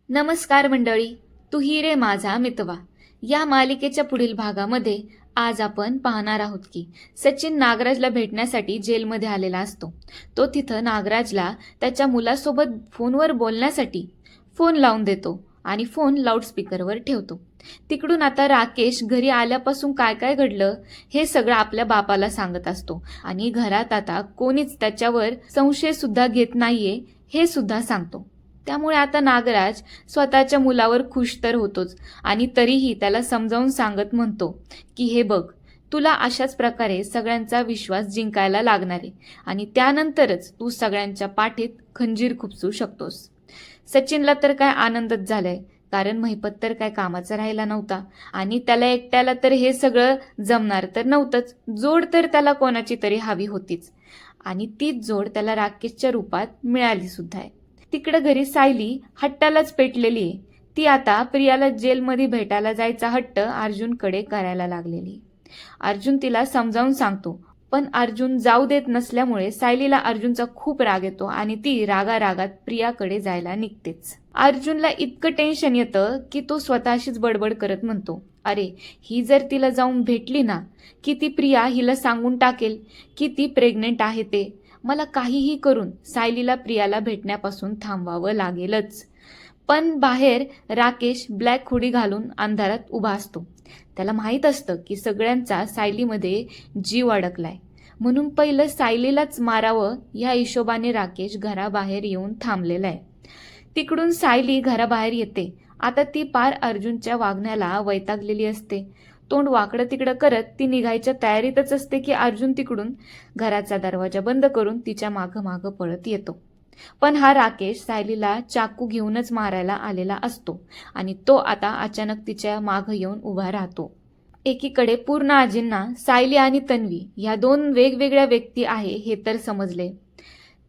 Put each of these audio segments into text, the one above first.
नमस्कार मंडळी, तू ही रे माझा मितवा या मालिकेच्या पुढील भागामध्ये आज आपण पाहणार आहोत की सचिन नागराजला भेटण्यासाठी जेलमध्ये आलेला असतो. तो तिथं नागराजला त्याच्या मुलासोबत फोनवर बोलण्यासाठी फोन लावून देतो आणि फोन लाऊडस्पीकरवर ठेवतो. तिकडून आता राकेश घरी आल्यापासून काय काय घडलं हे सगळं आपल्या बापाला सांगत असतो आणि घरात आता कोणीच त्याच्यावर संशय सुद्धा घेत नाहीये हे सुद्धा सांगतो. त्यामुळे आता नागराज स्वतःच्या मुलावर खुश तर होतोच आणि तरीही त्याला समजावून सांगत म्हणतो की हे बघ, तुला अशाच प्रकारे सगळ्यांचा विश्वास जिंकायला लागणार आहे आणि त्यानंतरच तू सगळ्यांच्या पाठीत खंजीर खुपसू शकतोस. सचिनला तर काय आनंदच झालाय, कारण महिपत तर काय कामाचा राहिला नव्हता आणि त्याला एकट्याला तर हे सगळं जमणार तर नव्हतंच. जोड तर त्याला कोणाची तरी हवी होतीच आणि तीच जोड त्याला राकेशच्या रूपात मिळाली सुद्धा आहे. तिकडे घरी सायली हट्टालाच पेटलेली आहे. ती आता प्रियाला जेलमध्ये भेटायला जायचा हट्ट अर्जुनकडे करायला लागलेली. अर्जुन तिला समजावून सांगतो, पण अर्जुन जाऊ देत नसल्यामुळे सायलीला अर्जुनचा खूप राग येतो आणि ती रागारागात प्रियाकडे जायला निघतेच. अर्जुनला इतकं टेन्शन येतं की तो स्वतःशीच बडबड करत म्हणतो, अरे ही जर तिला जाऊन भेटली ना की ती प्रिया हिला सांगून टाकेल की ती प्रेग्नेंट आहे ते. मला काहीही करून सायलीला प्रियाला भेटण्यापासून थांबवावं लागेलच. पण बाहेर राकेश ब्लॅक हुडी घालून अंधारात उभा असतो. त्याला माहीत असतं की सगळ्यांचा सायलीमध्ये जीव अडकलाय, म्हणून पहिलं सायलीलाच मारावं या हिशोबाने राकेश घराबाहेर येऊन थांबलेला आहे. तिकडून सायली घराबाहेर येते. आता ती पार अर्जुनच्या वागण्याला वैतागलेली असते. तोंड वाकडं तिकडं करत ती निघायच्या तयारीतच असते की अर्जुन तिकडून घराचा दरवाजा बंद करून तिच्या मागं मागं पळत येतो. पण हा राकेश सायलीला चाकू घेऊनच मारायला आलेला असतो आणि तो आता अचानक तिच्या मागं येऊन उभा राहतो. एकीकडे पूर्ण आजींना सायली आणि तन्वी ह्या दोन वेगवेगळ्या व्यक्ती आहे हे तर समजले.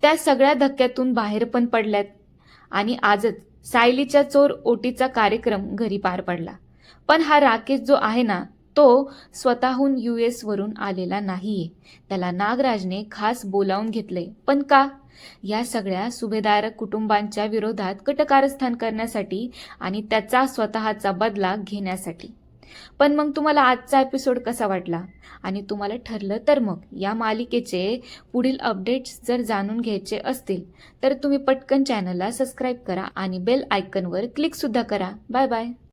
त्या सगळ्या धक्क्यातून बाहेर पण पडल्यात आणि आजच सायलीच्या चोर ओटीचा कार्यक्रम घरी पार पडला. पण हा राकेश जो आहे ना, तो स्वतःहून US वरून आलेला नाहीये. त्याला नागराजने खास बोलावून घेतलंय. पण का? या सगळ्या सुभेदार कुटुंबांच्या विरोधात कटकारस्थान करण्यासाठी आणि त्याचा स्वतःचा बदला घेण्यासाठी. पण मग तुम्हाला आजचा एपिसोड कसा वाटला आणि तुम्हाला ठरलं तर मग या मालिकेचे पुढील अपडेट्स जर जाणून घ्यायचे असतील तर तुम्ही पटकन चॅनलला सबस्क्राईब करा आणि बेल आयकॉनवर क्लिक सुद्धा करा. Bye bye.